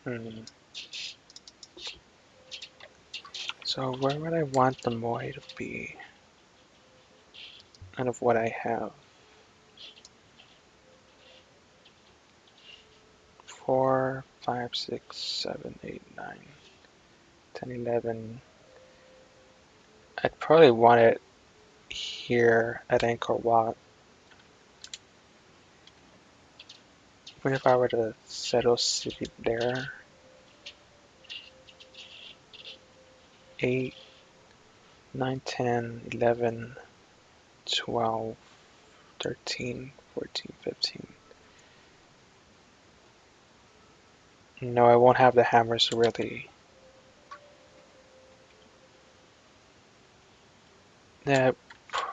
Hmm. So where would I want the moai to be? Out of what I have. 4, 5, 6, 7, 8, 9, 10, 11. I'd probably want it here at Angkor Wat. Even if I were to settle city there. 8, 9, 10, 11, 12, 13, 14, 15. No, I won't have the hammers really. That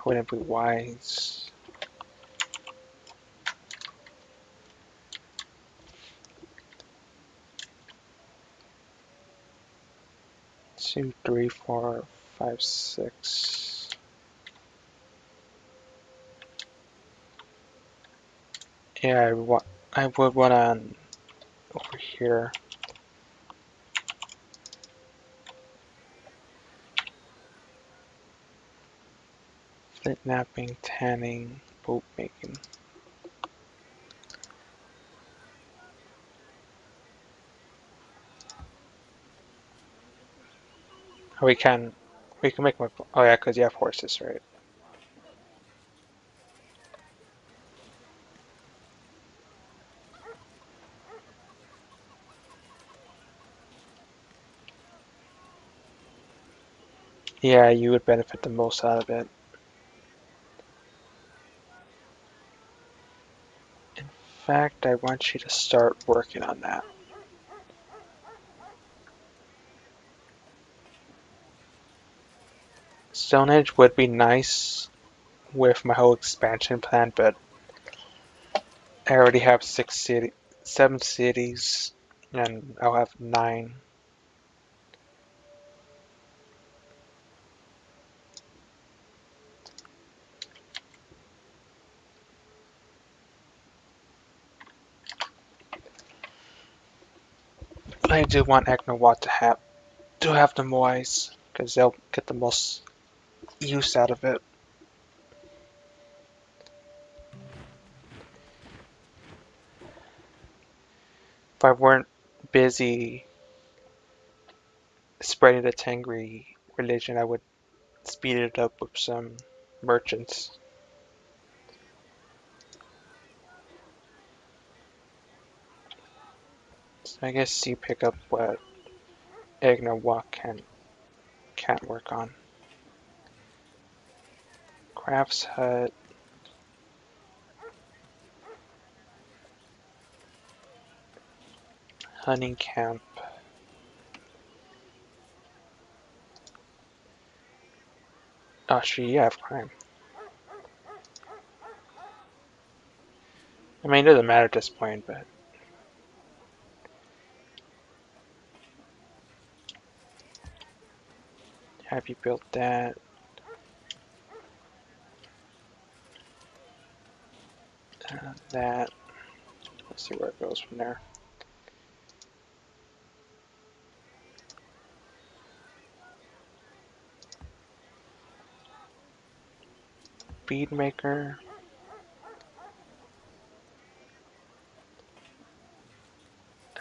wouldn't be wise. Two, 3, 4, 5, 6. Yeah, I would want on over here. Flint napping, tanning, boat making. We can make more. Oh yeah, because you have horses, right? Yeah, you would benefit the most out of it. In fact, I want you to start working on that. Stonehenge would be nice with my whole expansion plan, but I already have 7 cities, and I'll have 9. I do want Eknawat to have the moais, because they'll get the most use out of it. If I weren't busy spreading the Tengri religion, I would speed it up with some merchants. So I guess you pick up what Eknawat can't work on. Crafts hut. Hunting camp. Oh, sure, you have crime. I mean, it doesn't matter at this point, but have you built that? That. Let's see where it goes from there. Bead maker.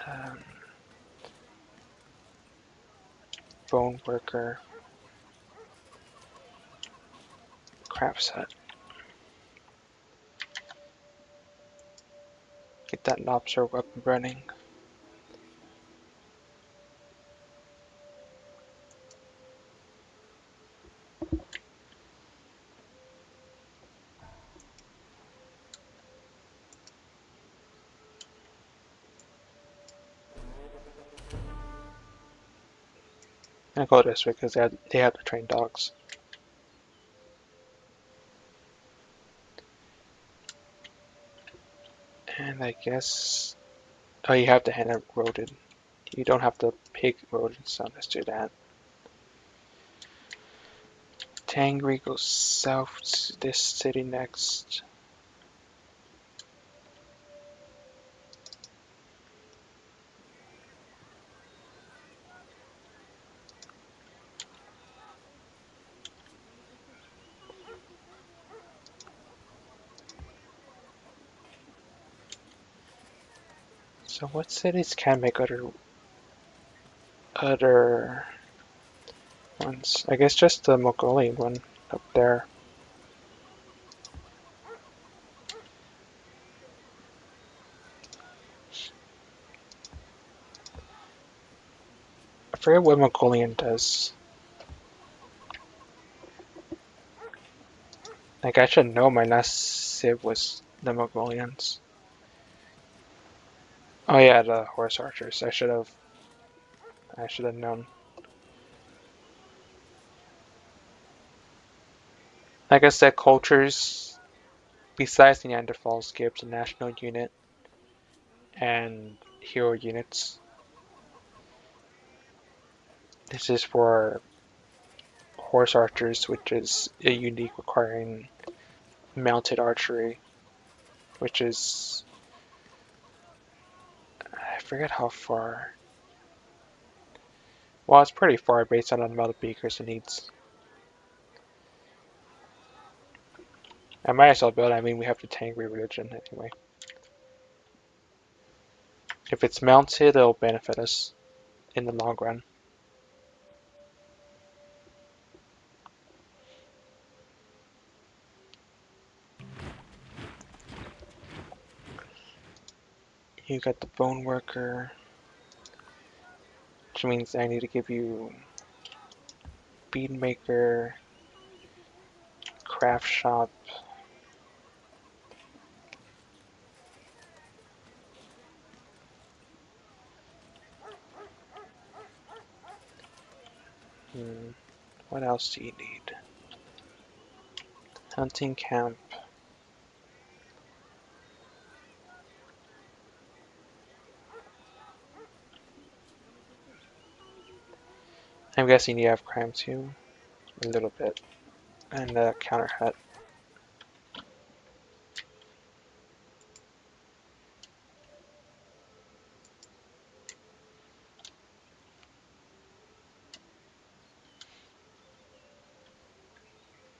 Um, bone worker. Crafts hut. Get that lobster up and running. I go this way because they have to train dogs. And I guess, oh, you have the hen rodent. You don't have the pig rodent, so let's do that. Tangri goes south to this city next. So what cities can make other ones? I guess just the Mongolian one up there. I forget what Mongolian does. Like I should know my last civ was the Mongolians. Oh yeah, the horse archers. I should have known. Like I said, cultures besides Neanderthals gives a national unit and hero units. This is for horse archers, which is a unique requiring mounted archery, which is I forget how far. Well, it's pretty far based on the amount of beakers it needs. I might as well build. I mean, we have the Tangri religion anyway. If it's mounted, it'll benefit us in the long run. You got the bone worker, which means I need to give you bead maker, craft shop. What else do you need? Hunting camp. I'm guessing you have crime too, a little bit, and a counter hut.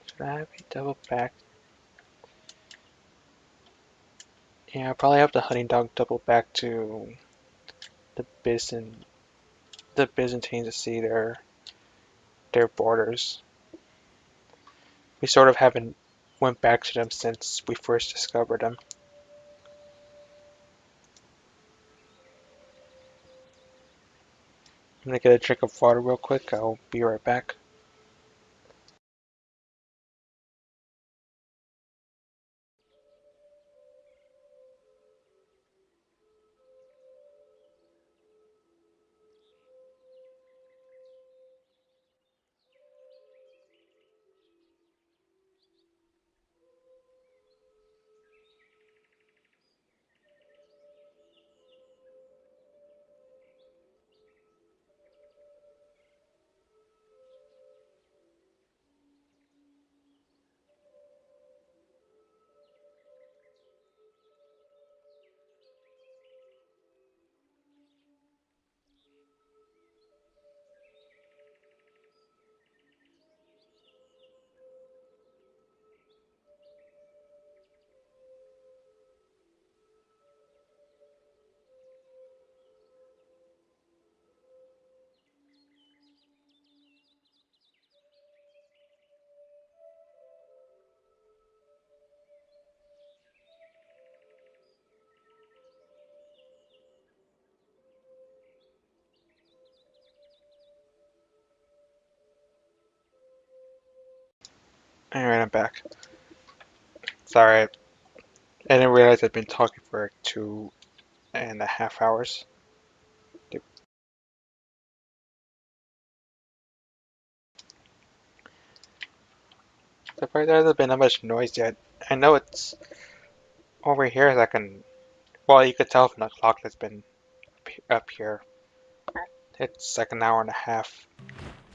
Should I have a double back? Yeah, I probably have the hunting dog double back to the Byzantines to see their borders. We sort of haven't went back to them since we first discovered them. I'm gonna get a drink of water real quick. I'll be right back. Alright, I'm back. Sorry, I didn't realize I'd been talking for 2.5 hours. Surprised there hasn't been that much noise yet. I know it's over here. I can, well, you could tell from the clock that's been up here. It's like an hour and a half,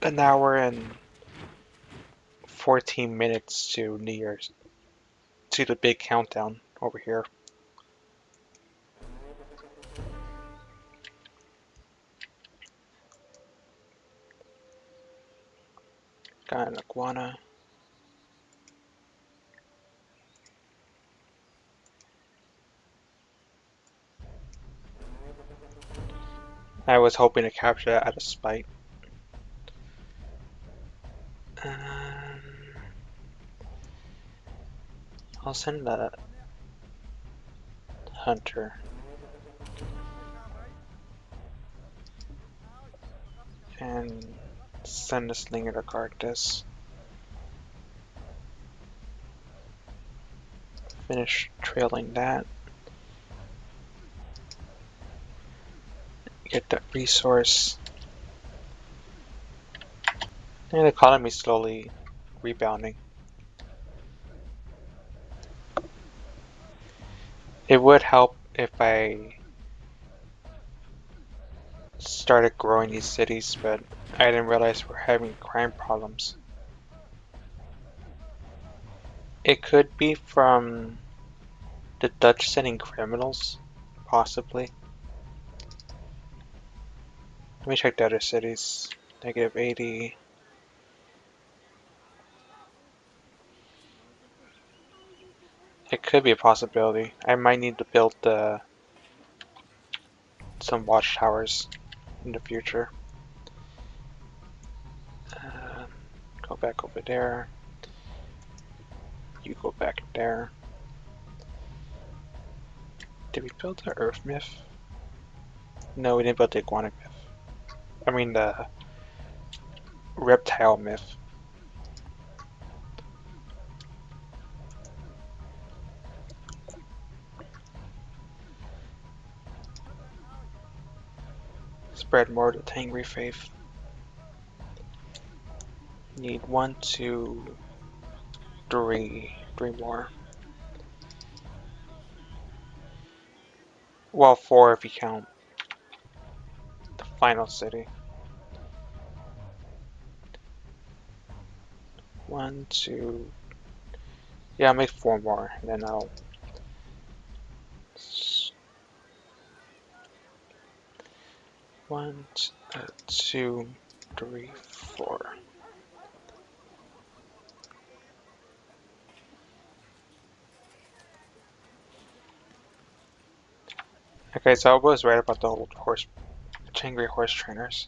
an hour and 14 minutes to New Year's, to the big countdown over here. Got an iguana. I was hoping to capture that out of spite. I'll send the hunter. And send a slinger to guard this. Finish trailing that. Get that resource. And the economy slowly rebounding. It would help if I started growing these cities, but I didn't realize we're having crime problems. It could be from the Dutch sending criminals, possibly. Let me check the other cities. -80. It could be a possibility. I might need to build some watchtowers in the future. Go back over there. You go back there. Did we build the Earth myth? No, we didn't build the iguana myth. I mean the reptile myth. Spread more to Tangri faith. Need 1, 2, 3 more. Well, 4 if you count the final city. 1, 2. Yeah, I'll make 4 more, and then I'll. 1, 2, 3, 4. Okay, so I was right about the old Changri horse trainers.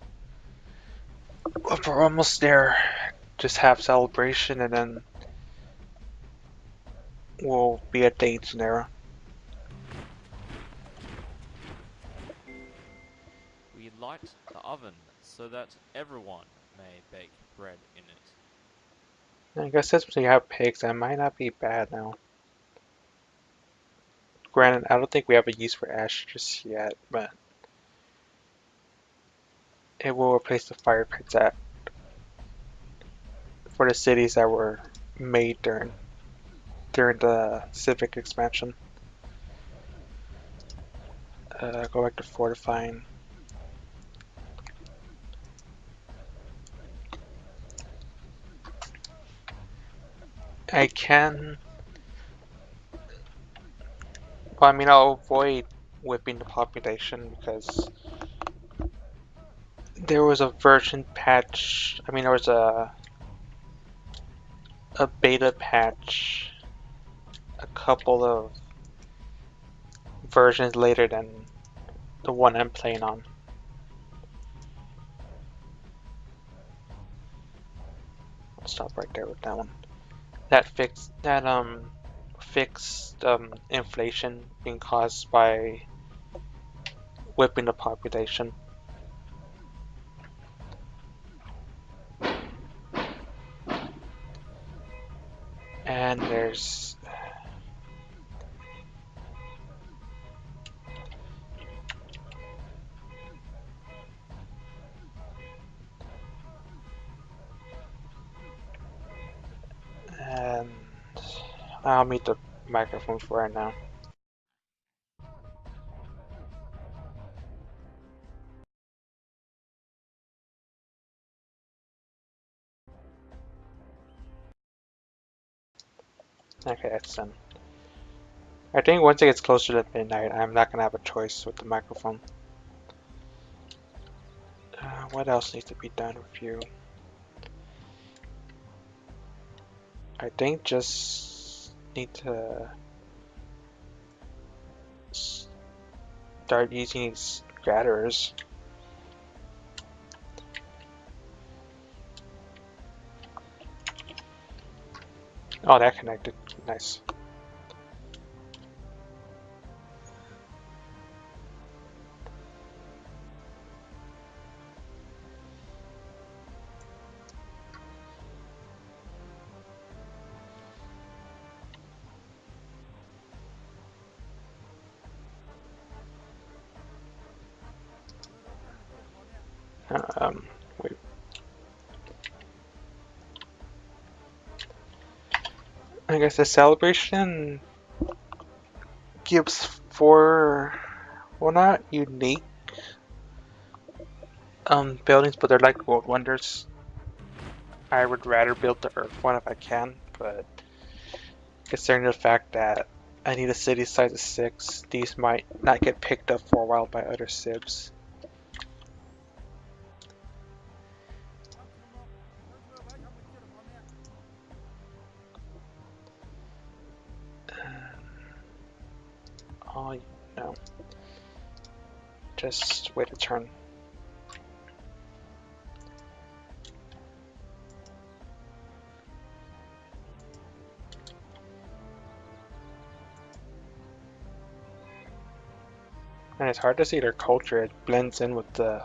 But we're almost there. Just have celebration and then we'll be at the ancient era. We light the oven so that everyone may bake bread in it. I guess since we have pigs, that might not be bad now. Granted, I don't think we have a use for ash just yet, but it will replace the fire pits for the cities that were made during the civic expansion. Go back to fortifying. I can. Well, I mean, I'll avoid whipping the population because there was a version patch. I mean, there was a beta patch a couple of versions later than the one I'm playing on. I'll stop right there with that one. That fixed inflation being caused by whipping the population. And there's and I'll mute the microphone for right now. Okay, that's done. I think once it gets closer to midnight, I'm not gonna have a choice with the microphone. What else needs to be done with you? I think just need to start using these gatherers. Oh, that connected. Nice. Um, wait. I guess the celebration gives four, well, not unique buildings, but they're like world wonders. I would rather build the Earth one if I can, but considering the fact that I need a city size of 6, these might not get picked up for a while by other civs. Oh, no. Just wait a turn. And it's hard to see their culture. It blends in with the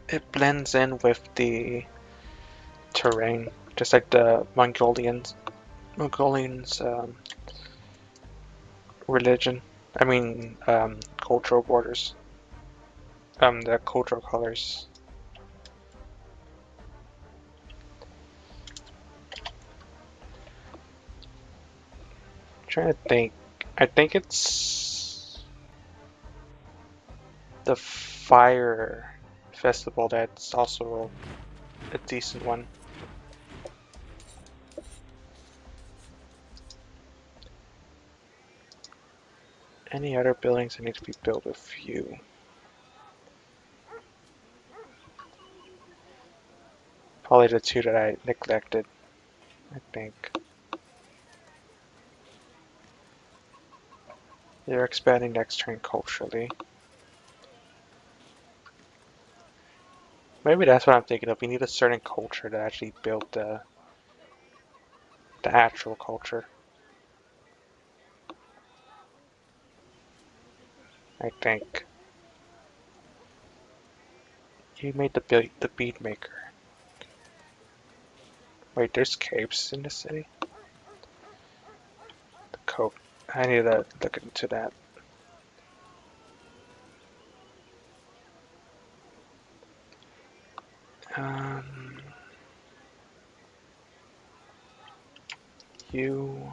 it blends in with the terrain, just like the Mongolians religion. I mean, cultural borders. The cultural colors. I'm trying to think. I think it's the fire festival that's also a decent one. Any other buildings that need to be built with you? Probably the two that I neglected, I think. They're expanding next turn culturally. Maybe that's what I'm thinking of. We need a certain culture to actually build the actual culture, I think. You made the bead maker. Wait, there's caves in the city? The coat. I need to look into that. Um, you,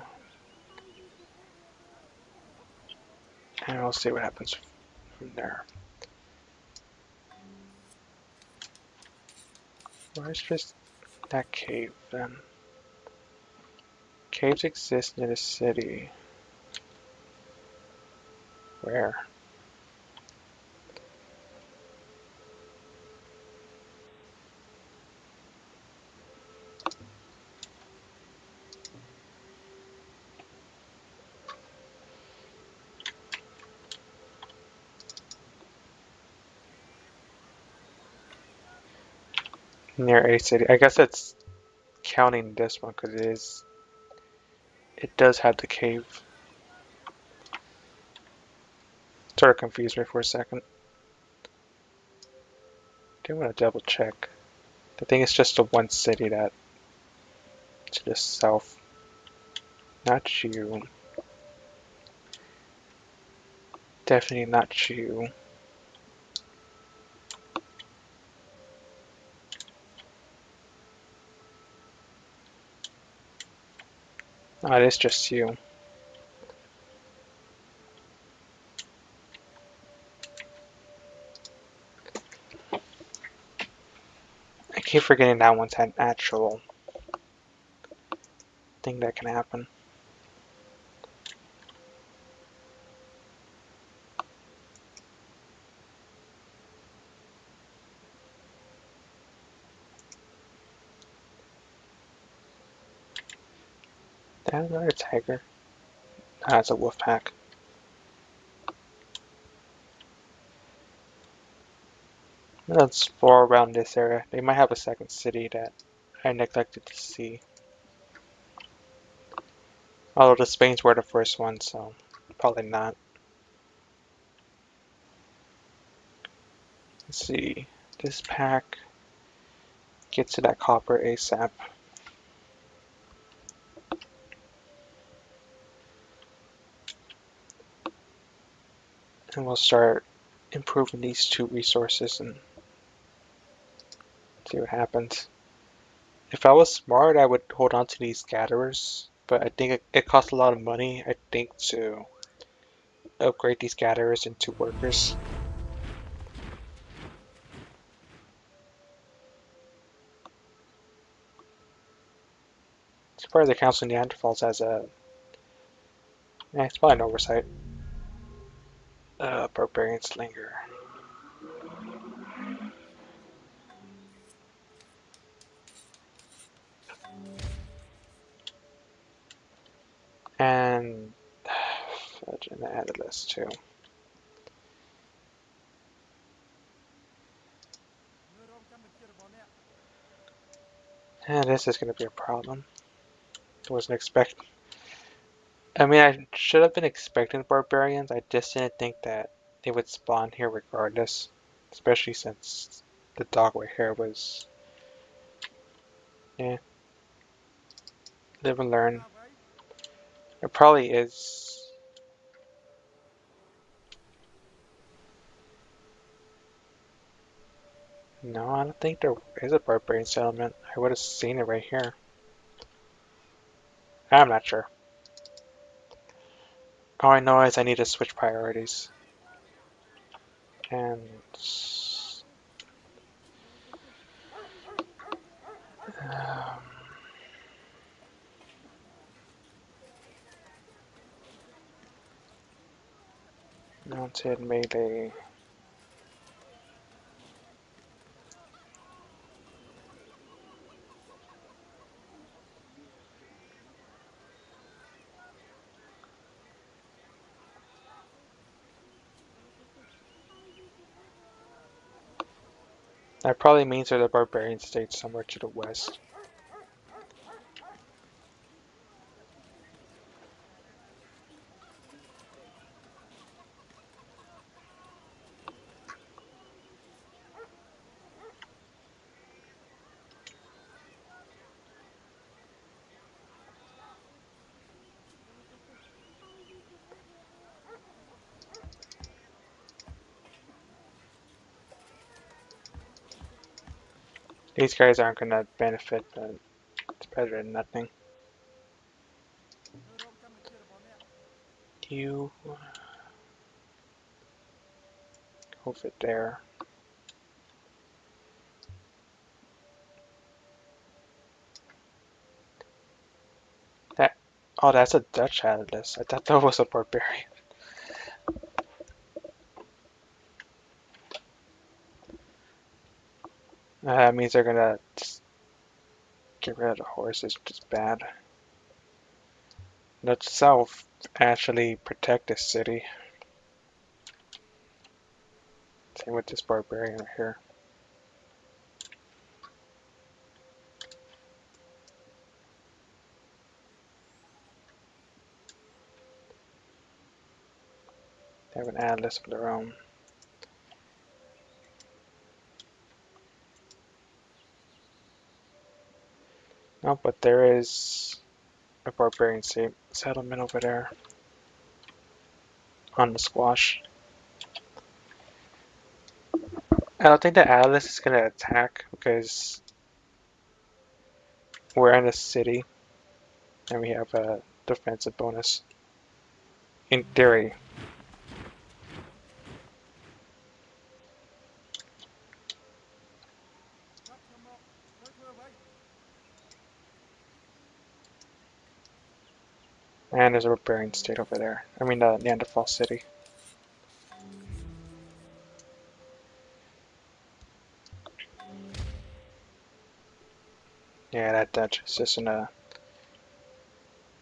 and we'll see what happens from there. Where's just that cave then? Caves exist near the city. Where? Near a city. I guess it's counting this one because it does have the cave. Sort of confused me for a second. Do want to double check. I think it's just the one city that to the south. Not you. Definitely not you. Oh, it is just you. I keep forgetting that one's an actual thing that can happen. That's another tiger. Ah, it's a wolf pack. Let's explore around this area. They might have a second city that I neglected to see. Although the Spains were the first one, so probably not. Let's see. This pack gets to that copper ASAP. And we'll start improving these two resources and see what happens. If I was smart, I would hold on to these gatherers, but I think it costs a lot of money, I think, to upgrade these gatherers into workers. As far as the Council of Neanderthals has a... it's probably an oversight. Barbarian Slinger. And... fudge, and I added this too. And this is going to be a problem. I wasn't expecting... I mean, I should have been expecting barbarians. I just didn't think that they would spawn here regardless. Especially since the dog right here was... Yeah, live and learn. It probably is... No, I don't think there is a barbarian settlement. I would have seen it right here. I'm not sure. All I know is I need to switch priorities. And... Um, mounted melee. That probably means there's a barbarian state somewhere to the west. These guys aren't going to benefit, but it's better than nothing. You move it there. That oh, that's a Dutch atlas. I thought that was a barbarian. That means they're gonna just get rid of the horses, which is bad. The south actually protect this city. Same with this barbarian right here. They have an atlas of their own. No, but there is a barbarian settlement over there on the squash. I don't think the atlas is gonna attack because we're in a city and we have a defensive bonus. In theory. And there's a barbarian state over there. I mean, the Neanderthal city. Yeah, that Dutch is just gonna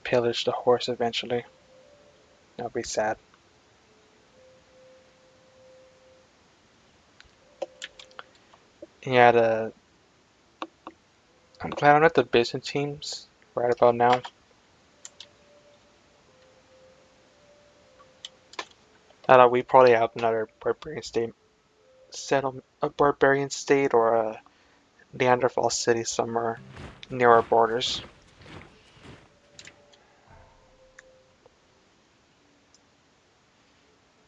pillage the horse eventually. That'll be sad. Yeah, I'm glad I'm not the Byzantines right about now. We probably have another barbarian state, a barbarian state or a Neanderthal city somewhere near our borders.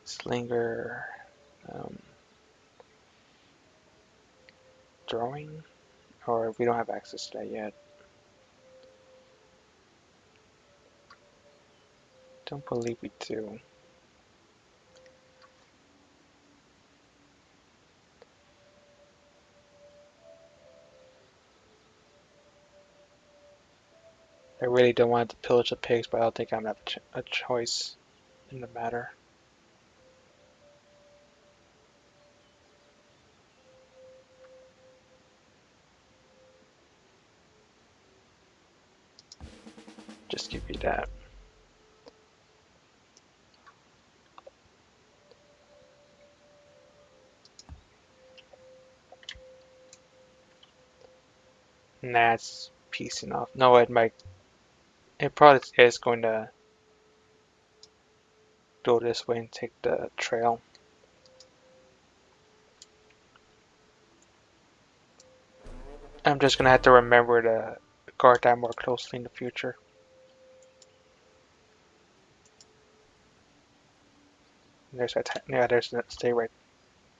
Slinger, um, drawing, or we don't have access to that yet. Don't believe we do. I really don't want to pillage the pigs, but I don't think I'm gonna have a choice in the matter. Just give you that. And that's peace enough. No, it might. It probably is going to go this way and take the trail. I'm just gonna have to remember to guard that more closely in the future. There's that. Yeah, there's that. Stay right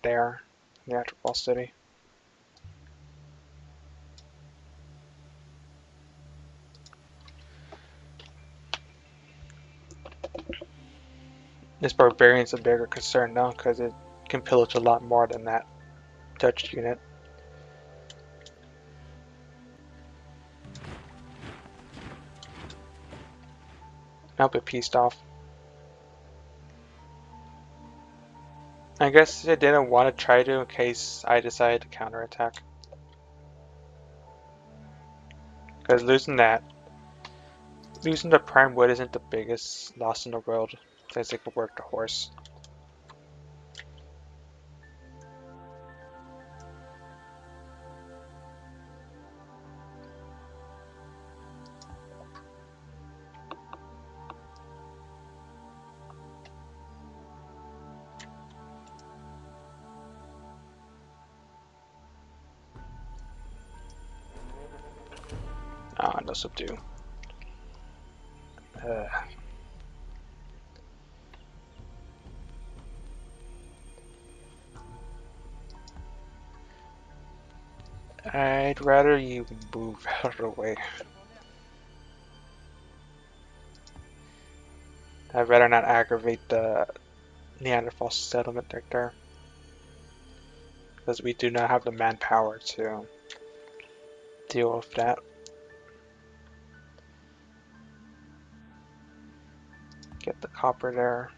there. The actual Fall City. This barbarian's a bigger concern now because it can pillage a lot more than that Dutch unit. Now be pieced off. I guess I didn't want to try to in case I decided to counterattack. Because losing the prime wood isn't the biggest loss in the world since it could work the horse. Ah, no subdue. I'd rather you move out of the way. I'd rather not aggravate the Neanderthal settlement right there. Because we do not have the manpower to deal with that. Get the copper there.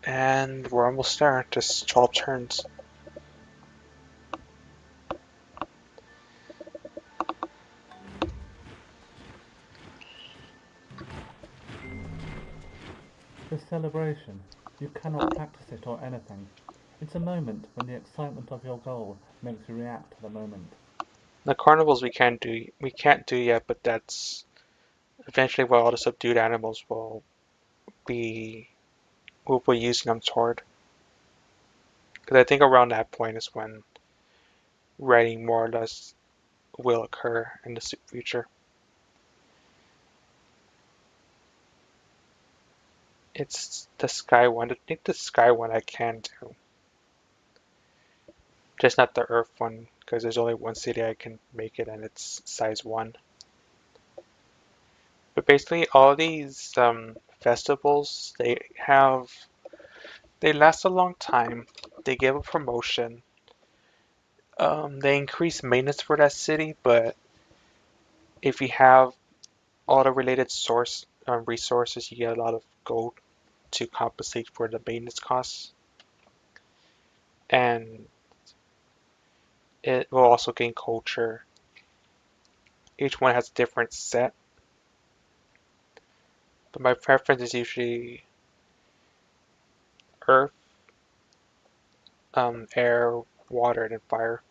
And we're almost there, just 12 turns. This celebration, you cannot practice it or anything. It's a moment when the excitement of your goal makes you react to the moment. The carnivals we can't do yet, but that's eventually what all the subdued animals be will be using them toward. Because I think around that point is when writing more or less will occur in the future. It's the sky one. I think the sky one I can do. Just not the earth one, because there's only one city I can make it and it's size 1. But basically all these festivals, they last a long time. They give a promotion. They increase maintenance for that city, but if you have all the related source resources, you get a lot of gold to compensate for the maintenance costs. And it will also gain culture. Each one has a different set, but my preference is usually earth, air, water, and fire.